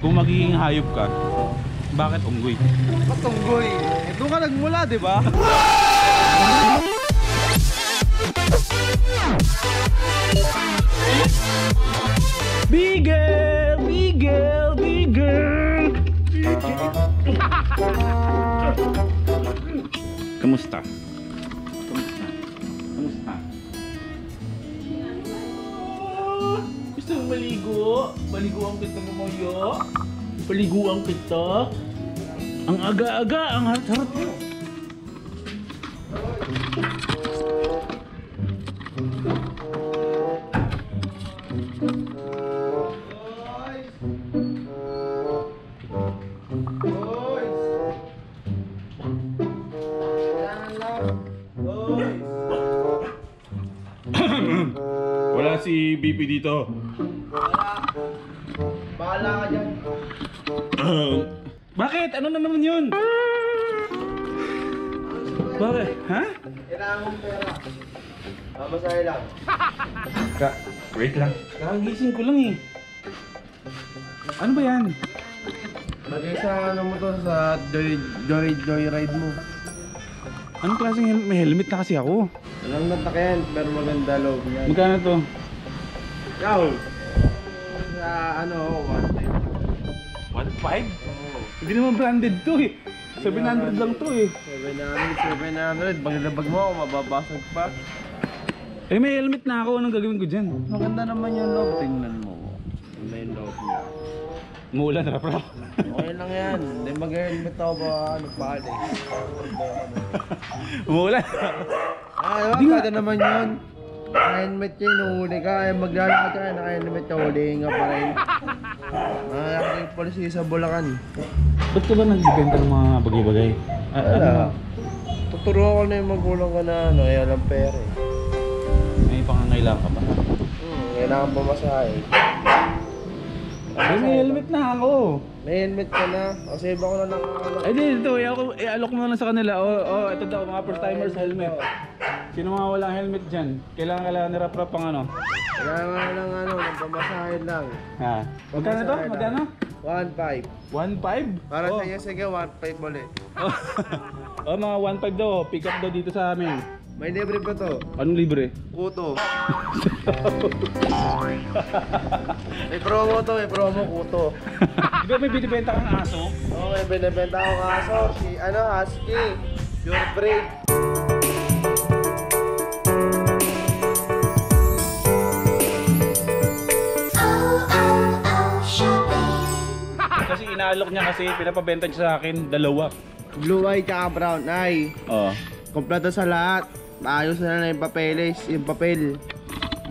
Kung magiging hayop ka, bakit unggoy? Ba't unggoy? Eh, doon ka nagmula, di ba? Bigel! Bigel! Bigel! Kamusta? Kamusta? Gusto mong maligo? Paliguan kita mo yo. Paliguan kita. Ang aga-aga, ang harap-harap mo. Wala si BP dito. Bahala ka dyan. Bakit? Ano na naman yun? Bakit? Ha? Kailangan mong pera. Mamasaya lang. Wait lang. Kakagising ko lang eh. Ano ba yan? Lagay sa ano mo to, sa joyride mo. Anong klaseng may helmet na kasi ako? Walang natak yan, pero maganda loob niyan. Magkano to? Ikaw! Sa ano, 1.5? Hindi naman branded to eh. 700 lang to eh. 700. Paglabag mo ako, mababasag pa. Eh may helmet na ako. Anong gagawin ko dyan? Maganda naman yung loob. Tingnan mo. Maganda yung loob niya. Umuulan na bro. Okay lang yan. Hindi mag-helmet ako ba ano pa eh. Umuulan. Diba? Pwede naman yun. Naka-helmet yun, inuhuli ka. Ay maglalakad ka, naka-helmet ka, hulihin ka pa rin. Nakakita yung policy sa Bulacan. Ba't ka ba nagbibenta ng mga bagay-bagay? Wala. Tuturuan ko na yung magulang ko na ano, eh walang pera eh. May pangangailangan ka ba? Kailangan pa masahe. May helmet na ako. May helmet ka na. O save ako na lang ano. Ay di, ito. I-alok mo na lang sa kanila. Ito daw, mga first timers helmet. Sino mga walang helmet dyan? Kailangan ni Rap pang ano? Kailangan lang ano, ng pamasahe lang. Ha? Magkano to? Magkano? 1.5. 1.5? Para sa iyo, sige, 1.5 ulit. Mga 1.5 daw. Pick up daw dito sa amin. May libre pa to. Anong libre? Kuto. May promo to, may promo kuto. Di ba may binibenta kang aso? Okay, binibenta ko kaso. Si ano, husky. Pure breed. Kasi inaalok niya kasi pinapabenta niya sa akin dalawa. Blue eye tsaka brown eye. Oo. Kompleto sa lahat. Maayos na yung papeles, yung papel.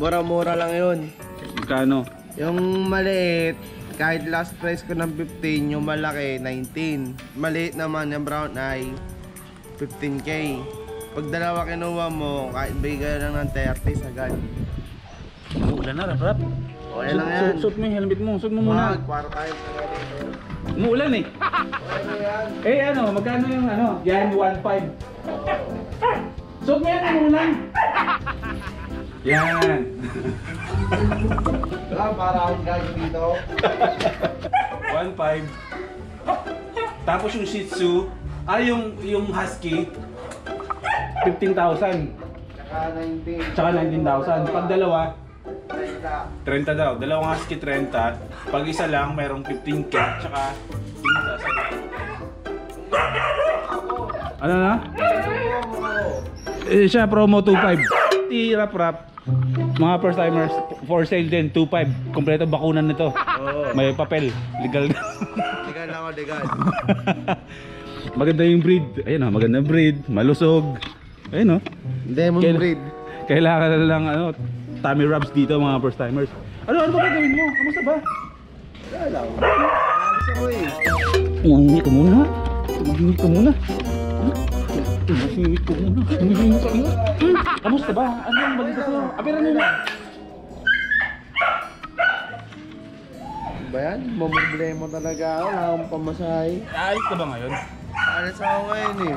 Mura-mura lang yun. Magkano? Yung maliit, kahit last price ko ng 15, yung malaki 19. Maliit naman yung brown eye, 15K. Pag dalawa kinuha mo, kahit bigay lang ng 30 sagad. Umuulan na, Rap. Okay lang yan. Suot mo yung helmet mo. Suot mo muna. Para tayo sa Umuulan eh. okay lang yan. Eh ano, magkano yung ano? Yan, 1.5. Suot mo yan, umuulan. Yan. Para akong gagawin dito. 1.5. Tapos yung Shih Tzu, yung Husky, 15,000. Tsaka 19. Tsaka 19,000. Pag dalawa, 30. 30 daw. Dalawang Husky, 30. Pag isa lang, mayroong 15K. Tsaka 15,000. Ano na? Eh, siya promo 2.5. Si Rap, mga first timers, for sale din, 2.5. Kompleto bakunan nito. Oo. May papel, legal na. Legal lang ako, legal. Maganda yung breed. Ayun o, magandang breed, malusog. Ayun o. Demon breed. Kailangan na lang ano, tummy rubs dito mga first timers. Ano ba gagawin mo? Kamusta ba? Wala lang. Gusto ko eh. Umingi ka muna. Umingi ka muna. Umingi ka muna. Umingi ka muna. Kamusta ba? Ano ang balita ko? Apiran mo na. Ba yan? Mamroblema talaga ako. Wala akong pamasahe. Ayos ka ba ngayon? Alas ako ngayon eh.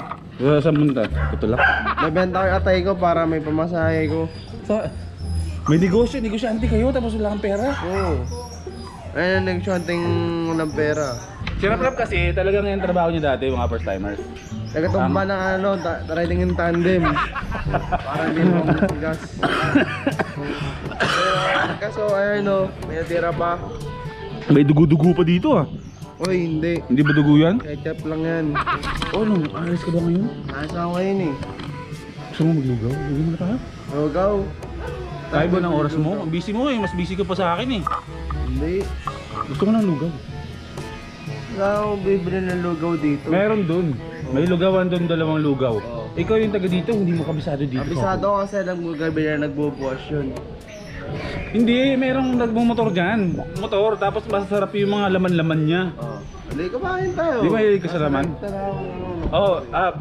Saan punta? Tutulak? Nabenta ko yung atay ko para may pamasahe ko. May negosyante kayo tapos wala kang pera. Oo. Ayun, nag-shunting ng pera. Si Rap kasi talagang yung trabaho niya dati, mga first timers. Nagatumba ng ano, riding in tandem. Para hindi mo masigas. Kaso ayun may natira pa. May dugo-dugo pa dito ah. Uy, hindi. Hindi ba dugo yan? Ketchup lang yan. Oh, no, alis ka ba ngayon? Nasa ako ngayon eh. Gusto mo maglugaw? Lugaw mo na tayo? Lugaw. Kaya ba ng oras mo? Ang busy mo eh, mas busy ka pa sa akin eh. Hindi. Gusto mo ng lugaw? Wala akong bibili ng lugaw dito. Meron dun. May lugawan dun, dalawang lugaw. Oo. Ikaw yung taga dito, hindi mo kabisado dito. Abisado ko kasi nag-gabi na nagbubuwas yun. Hindi, merong nagmumotor dyan. Motor, tapos masasarap yung mga laman-laman niya. Oo. Hindi, kumain tayo. Di ba hilig ka sa laman? Punta na ako. Oo,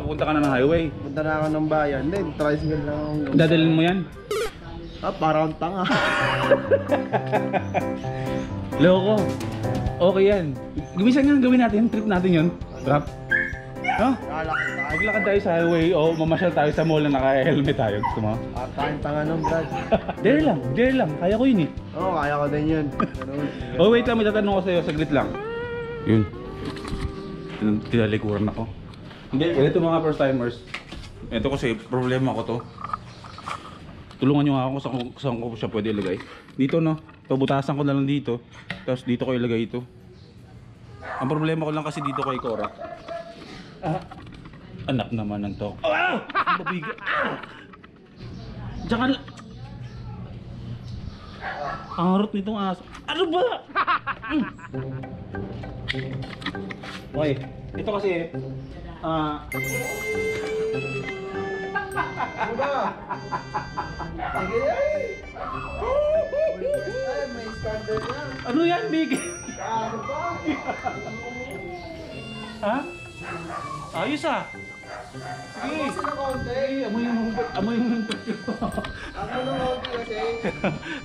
pupunta ka na ng highway. Punta na ako ng bayan. Hindi, tricycle lang ako. Dadalhin mo yan? Parang tanga. Loko. Okay yan. Gumisa nga gawin natin, trip natin yun. Rap. No? Maglakad tayo sa highway o mamasyal tayo sa mall na naka-helmet tayo. Gusto mo? Parang tanga nung Brad. Dare lang. Kaya ko yun eh. Oo, kaya ko din yun. Oh wait lang, may tatanong ko sa'yo, saglit lang. Yun. Tinalikuran ako. Hindi, ganito mga first timers. Ito kasi problema ko to. Tulungan nyo nga ako kung saan ko siya pwede ilagay. Dito no, pabutasan ko na lang dito. Tapos dito ko ilagay ito. Ang problema ko lang kasi dito kay Cora. Anak naman ng to. Mabiga. Diyan ka lang. Ang harot nitong aso. Ano ba? Okay, ito kasi Ano ba? Sige ay! May standard na. ano yan, Big? Ano ba? Ha? Ayos ah. Sige. Ako sa konti. Amoy yung humpot ko. Ako ng konti kasi.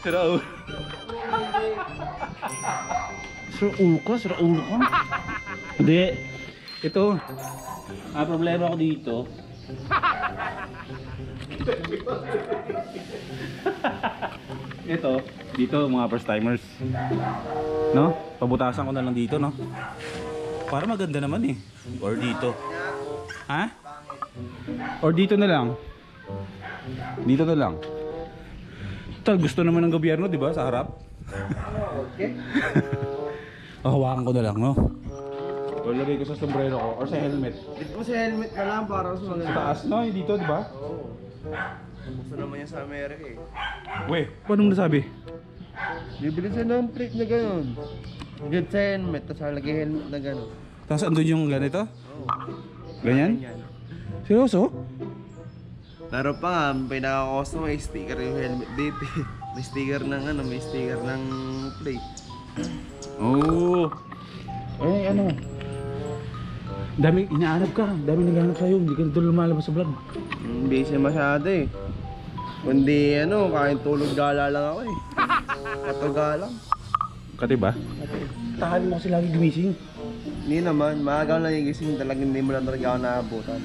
Sira ulo. Sira ulo ka. Hindi. Ito. Ang problema ko dito. Ito. Dito mga first timers. No? Pabutasan ko na lang dito, no? Para maganda naman eh. Or dito. Ha? Or dito na lang. Dito na lang. Ito, gusto naman ng gobyerno, di ba? Sa harap. Okay. Hawakan ko na lang, no? O lagay ko sa sombrero ko or sa helmet. Dito mo sa helmet ka lang para sa mga Sa taas, no? Yung dito, di ba? Oo. Gusto naman yan sa Amerika eh. Weh, paano mo nasabi? Bibili sa ng plate na gano'n. Good sa helmet, tapos lagay helmet na gano'n. Tapos andun yung ganito? Oo. Ganyan? Seryoso? Pero pa nga, pinaka-costo may sticker yung helmet dito. May sticker ng ano, may sticker ng plate. Oo. Eh, ano? Dami, inaanap ka. Dami naghahanap sa'yo. Hindi ka doon lumalabas sa vlog. Busy masyado eh. Kundi ano, kain tulog gala lang ako eh. Katuga lang. Kati ba? Tahali mo kasi lagi gumising. Hindi naman, maaga lang yung gising talagang hindi mo lang talaga ako naabutan.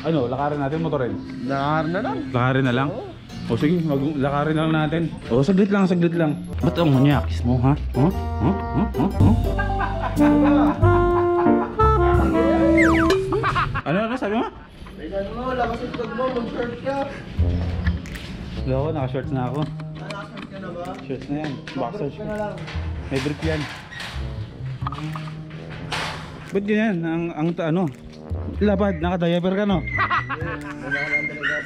Ano, lakarin natin motorin? Nakahar na lang. Lakarin na lang? O sige, lakarin na lang natin. O saglit lang, saglit lang. Ba't ang manyakis mo, ha? Huh? Huh? Huh? Huh? Huh? Ano sabi mo? Bisan mo, lakas yung tag mo, mag-short ka. Wala ako, naka-shorts na ako. Naka-short ka na ba? Shorts na yan, boxers. Ka na lang. May brief yan. Ba't ganyan? Ang ano? Lapad, naka-diaper ka no? Wala ka lang talaga.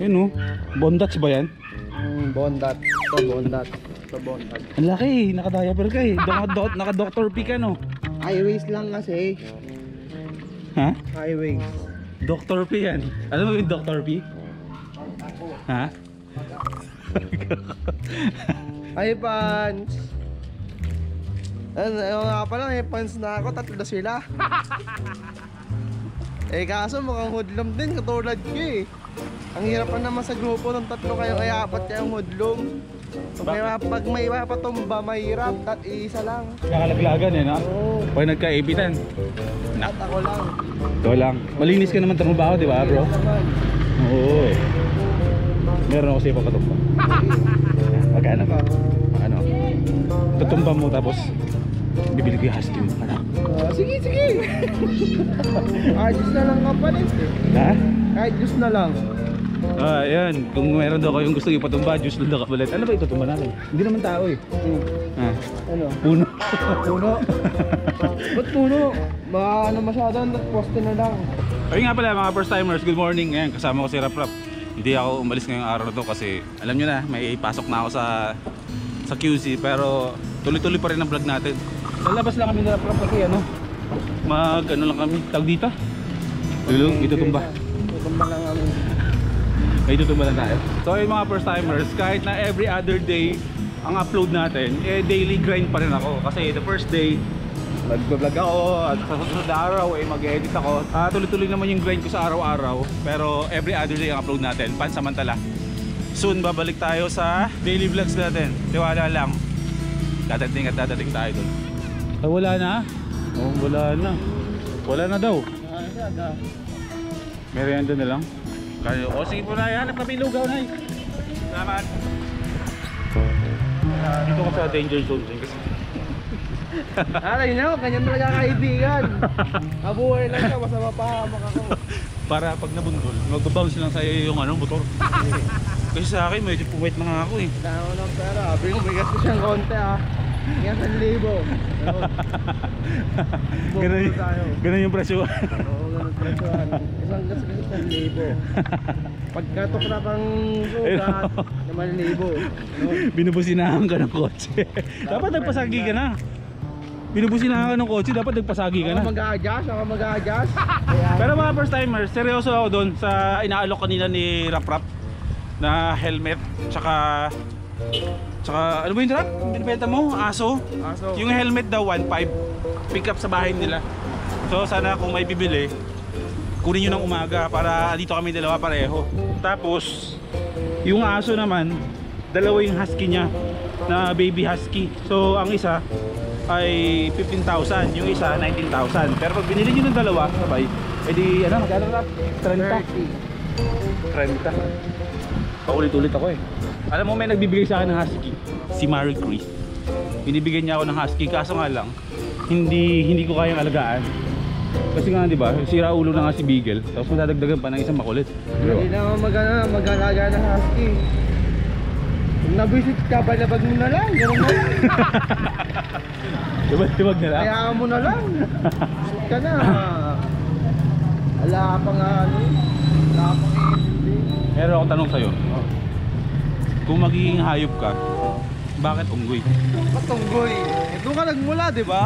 Yun no? Bondats ba yan? Bondat. Ito bondat. Ito bondat. Ang laki, naka-diaper ka eh. Naka-Dr. P ka no? Highways lang kasi. Ha? Highways. Dr. P yan. Alam mo yung Dr. P? Ha? Ay, pants! Ano nga pala, may pants na ako, tatlo sila. Eh kaso mukhang hoodlum din, katulad ko eh. Ang hirap pa naman sa grupo ng tatlo kayo, kaya apat kayong hoodlum. Pag may patumba, mahirap, isa lang. Nakalaglagan eh no? Oo. Pag nagkaibitan. At ako lang. Ito lang. Malinis ka naman trabaho, di ba bro? Naman. Oo eh. Meron ako sa'yo papatumba. Magkano ka? Ano? Tutumba mo tapos bibili ko yung husky mo. Ano? Sige, sige. Kahit juice na lang kapalit eh. Ha? Kahit juice na lang. Yan. Kung meron daw kayong gusto ipatumba, juice lang daw kapalit. Ano ba itutumba natin? Hindi naman tao eh. Ano? Puno. Puno? Ba't puno? Baka ano masyado, nag-poste na lang. Ayun nga pala mga first timers, good morning. Ngayon kasama ko si Rap Rap. Hindi ako umalis ngayong araw na to kasi alam nyo na, may pasok na ako sa QC. Pero tuloy-tuloy pa rin ang vlog natin. Lalabas lang kami ni Rap Rap kasi ano, ano lang kami, tawag dito. Itutumba. Tutumba lang kami. May tutumba lang tayo. So yung mga first timers, kahit na every other day ang upload natin, daily grind pa rin ako. Kasi the first day, nag-vlog ako at sa susunod na araw mag-edit ako. Tuloy-tuloy naman yung grind ko sa araw-araw. Pero every other day ang upload natin, pansamantala. Soon babalik tayo sa daily vlogs natin. Tiwala lang. Dadating at dadating tayo doon. Ay wala na? Oh, wala na. Wala na daw. Merienda na lang. O sige po na, hanap kami lugaw na. Salamat. Dito ko sa danger zone kasi Aray na, ganyan talaga kaibigan. Mabuhay lang siya, masama pa ako. para pag nabundol, magbabounce lang sa'yo yung motor. Kasi sa akin, medyo puwet na nga ako eh. Dami ko ng pera, sabi ko may gasto siyang konti ah. Yan 1,000. Ganun yung presyo. Oo, ganun presyohan. Isang gasto 1,000. Pagkatok na pang sugat, 5,000. Binubusinahan ka ng kotse. Dapat nagpasagi ka na. Binubusinahan ka ng kotse, dapat nagpasagi ka na. Ako mag-a-adjust. Pero mga first timers, seryoso ako doon sa inaalok kanina ni Rap Rap na helmet, tsaka ano ba yung Rap? Binibenta mo? Aso? Yung helmet daw 1.5, pick up sa bahay nila. So sana kung may bibili, kunin nyo ng umaga para dito kami dalawa pareho. Tapos yung aso naman, dalawa yung husky niya na baby husky. So ang isa ay 15,000, yung isa 19,000. Pero pag binili nyo ng dalawa sabay, edi ano, magkano Rap? 30. Paulit-ulit ako eh. Alam mo may nagbibigay sa akin ng husky, si Marie Chris. Binibigyan niya ako ng husky, kaso nga lang hindi ko kayang alagaan. Kasi nga di ba, sira ulo na nga si Beagle, tapos madadagdagan pa ng isang makulit. Hindi na mag-alaga ng husky. Kung nabisit ka, balabag mo na lang. Ganun na lang. Tibag na lang. Hayaan mo na lang. Bisit ka na. Wala ka pa nga ano. Wala ka pa nga hindi. Meron akong tanong sa'yo. Kung magiging hayop ka, bakit unggoy? Patunggoy. Doon ka nagmula, di ba?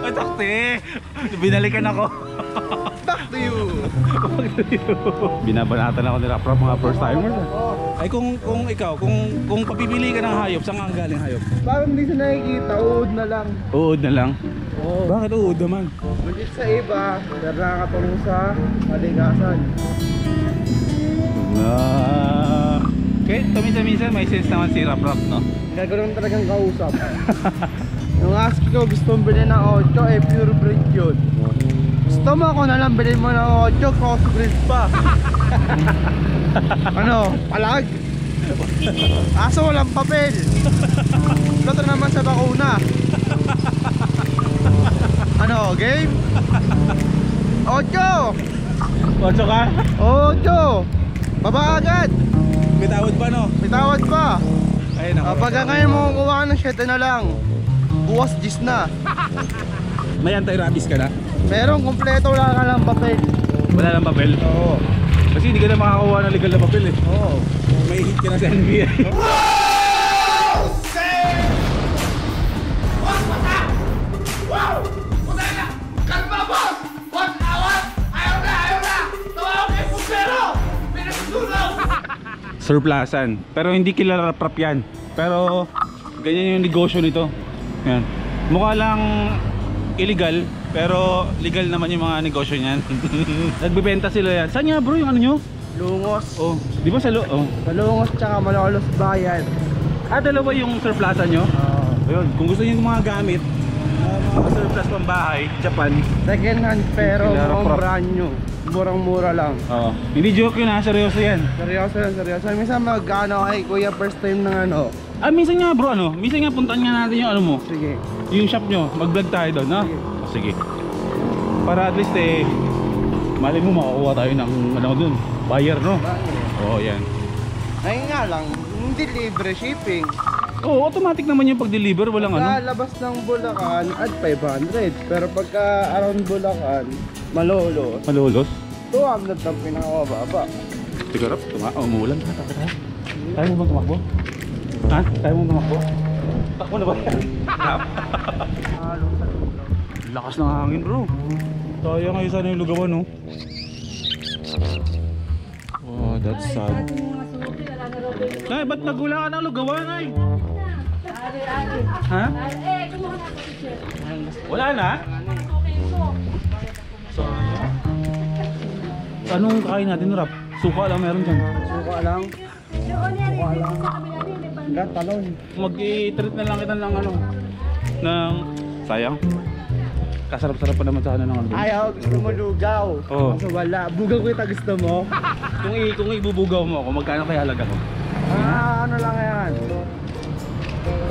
Ay, takte! Binalikan ako. Back to you. Binabanatan ako ni Rap Rap mga first timers. Oh. Ay kung ikaw, kung papipili ka ng hayop, saan ka galing hayop? Parang hindi siya nakikita, uod na lang. Uod na lang? Oo. Bakit uod naman? Magit sa iba, pero nakakatulong sa kalikasan. Okay, minsan may sense naman si Rap Rap, no? Gagawin talagang kausap. Yung husky ko, gusto mong bilhin ng 8, pure breed yun. Gusto mo ako na lang bilhin mo ng 8, crossbreed pa. Ano, palag? Aso walang papel. Ito naman sa bakuna. Ano, game? 8! 8 ka? 8! Baba agad! May tawad pa, no? May tawad pa. Ay, naku. Pagka ngayon mo kukuha ng 7 na lang, bukas 10 na. May anti-rabies ka na? Meron kompleto, wala ka lang papel. Wala lang papel? Oo. Kasi hindi ka na makakuha ng legal na papel eh. Oo. May hit ka na sa NBI. Surplasan. Pero hindi kilala Rap Rap yan. Pero ganyan yung negosyo nito. Yan. Mukha lang illegal, pero legal naman yung mga negosyo niyan. Nagbebenta sila yan. Saan nga bro yung ano nyo? Lungos. Oh, di ba sa oh. Malungos tsaka Malolos bayan. Dalawa yung surplusan nyo? Ayun, kung gusto niyo ng mga gamit, mga surplus pang bahay, Japan. Second hand pero Kailangan mukhang prop. brand new. Murang-mura lang. Oo. Hindi joke yun ha, seryoso yan. Seryoso yan, seryoso. Minsan mag-ano kay kuya first time ng ano. Minsan nga bro, minsan nga puntaan nga natin yung ano mo, Sige. yung shop nyo, mag-vlog tayo doon, no? Sige. Para at least mali mo makakuha tayo ng ano doon, buyer, no? Oo, yan. Ayun nga lang, hindi libre shipping. Oo, automatic naman yung pag-deliver, walang ano. Lalabas ng Bulacan at 500. Pero pagka around Bulacan, Malolos, Malolos. 200 ang pinakababa. Sigurap, umuulan. Kaya mo bang tumakbo? Ha? Kaya mo tumakbo? Takbo na ba yan? Lakas ng hangin bro. Tayo ngayon sana yung lugawan, no? Oh, that's sad. Nay, ba't nagula ka ng lugawan, Nay? Ha? Wala na? So, anong kain natin, Rap? Suka lang meron dyan. Suka lang. Hanggang talon. Mag-i-treat na lang kita ng ano, ng sayang. Kasarap-sarap pa naman sa ano ng ano. Ayaw, gusto mo lugaw. Oo. Kaso wala. Bugaw ko yung gusto mo. Kung ibubugaw mo ako, magkano kaya halaga ko? Ano lang yan?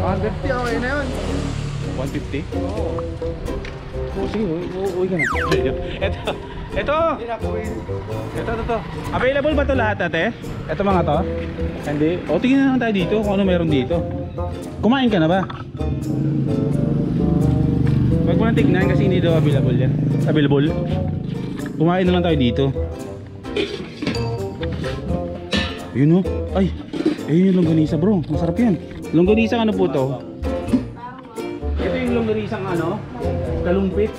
150, okay na yun. 150? Oo. Oh, sige, uwi ka na. Ito. Ito. Available ba to lahat, ate? Ito mga to? Hindi. O, tingnan na lang tayo dito kung ano meron dito. Kumain ka na ba? Huwag mo nang tignan kasi hindi daw available yan. Available? Kumain na lang tayo dito. Yun o. Ay, ayun yung longganisa bro. Masarap yan. Longganisa ano po to? Ito yung longganisang ano? Kalumpit.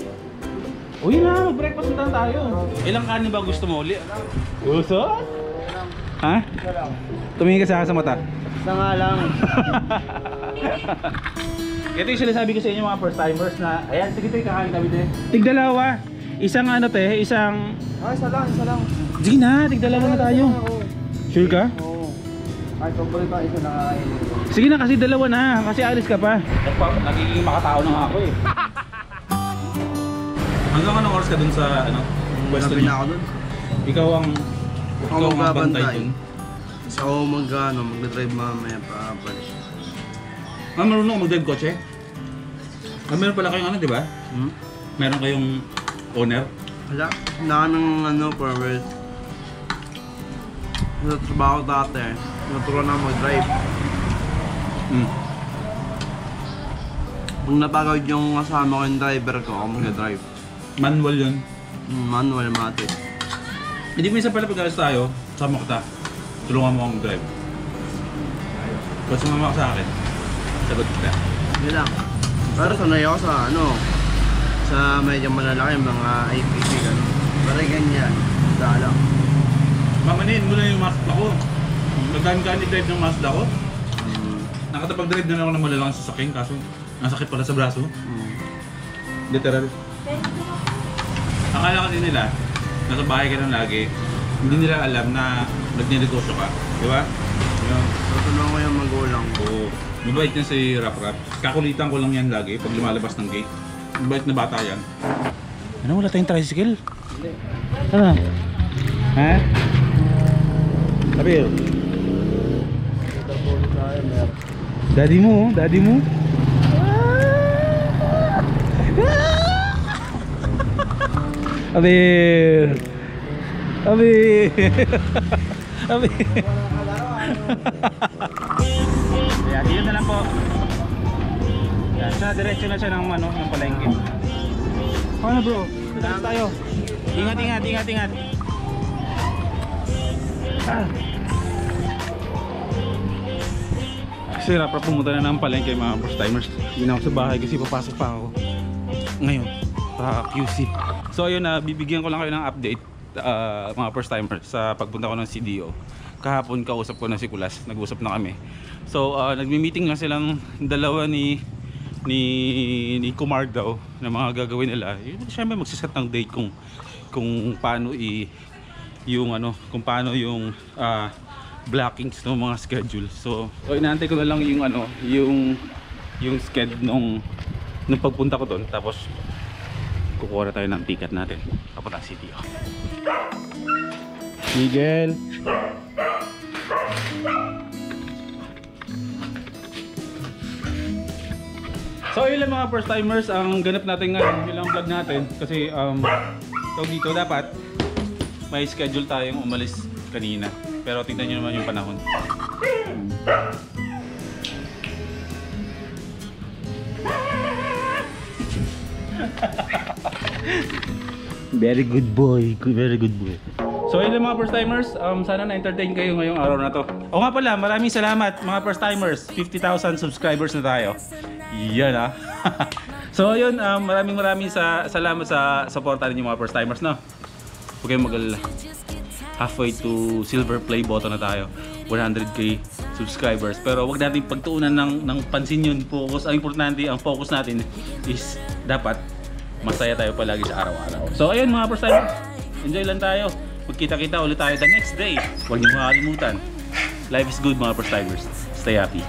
O yun na, mag-breakfast na tayo. Ilang kanin ba gusto mo uli? Gusto? Ha? Tumingin ka sa akin sa mata. Isa nga lang. Ito yung sinasabi ko sa inyo mga first timers na ayan, sige ito yung kakain kami din. Tigdalawa. Isang ano te, isang... Isa lang. Sige na, tigdalawa na tayo. Sure ka? Oo. Ay, paborito isa na kakainin ko. Sige na kasi dalawa na, kasi alis ka pa. Nagiging makatao na nga ako eh. Hanggang anong oras ka dun sa ano? Pwesto Sabi na niya? ako dun. Ikaw ang magbabantay. dun. Kasi ako mag-drive mamaya pa balik. Marunong ka mag-drive kotse? Meron pala kayong ano, di ba? Meron kayong owner? Wala. Wala ng permit. Sa trabaho dati, naturuan na mag-drive. Pag napagod yung kasama ko yung driver ko, ako mag-drive. Manual yun. Manual, matic. Hindi minsan pala pag alas tayo, sama kita. Tulungan mo akong mag-drive. Pag sumama ka sa akin, sagot kita. Yun lang. Pero sanay ako sa sa medyo malalaki, mga APC gano'n. Parang ganyan. Dala. Mamanin mo na yung Mazda ko. Nagdaan-gaan i-drive ng Mazda ko. Nakatapag-drive na ako ng malalaking sasakyan kaso nasakit pala sa braso. Literal. Akala kasi nila, nasa bahay ka lang lagi, hindi nila alam na nagninegosyo ka. Di ba? Yun. Tutulungan ko yung magulang ko. Oo. Mabait yan si Rap Rap. Kakulitan ko lang yan lagi pag lumalabas ng gate. Mabait na bata yan. Ano, wala tayong tricycle? Hindi. Ano? Ha? Sabi Daddy mo, daddy mo. Abir. Abir. Abir. Ayan, dito na lang po. Ayan, siya, diretso na siya ng, ng palengke. Ano bro? Dito tayo. Ingat, ingat, ingat, ingat. Kasi Rap Rap pumunta na ng palengke mga first timers. Hindi na ako sa bahay kasi papasok pa ako ngayon sa QC. So ayun na, bibigyan ko lang kayo ng update mga first timers sa pagpunta ko ng CDO. Kahapon kausap ko na si Kulas, nag-usap na kami. So nagmi-meeting lang silang dalawa ni Kumar daw na mga gagawin nila. Siyempre magsiset ng date kung paano yung blockings ng mga schedule. So inaantay ko na lang yung ano, yung schedule nung pagpunta ko doon, tapos kukuha na tayo ng ticket natin papunta city. Miguel. So yun lang mga first timers ang ganap natin ngayon, yun lang vlog natin kasi dito dapat may schedule tayong umalis kanina, pero tingnan nyo naman yung panahon. Very good boy, very good boy. So yun lang mga first timers, sana na-entertain kayo ngayong araw na to. O nga pala, maraming salamat mga first timers, 50,000 subscribers na tayo. Yan ah. So yun, maraming salamat sa supporta ninyo mga first timers, no? Huwag kayong mag-alala. Halfway to silver play button na tayo, 100k subscribers. Pero wag natin pagtuunan ng pansin yun, focus. Ang importante, ang focus natin is dapat masaya tayo palagi sa araw-araw. So ayun mga first timers, enjoy lang tayo. Magkita-kita ulit tayo the next day. Huwag niyo makakalimutan, life is good mga first timers. Stay happy.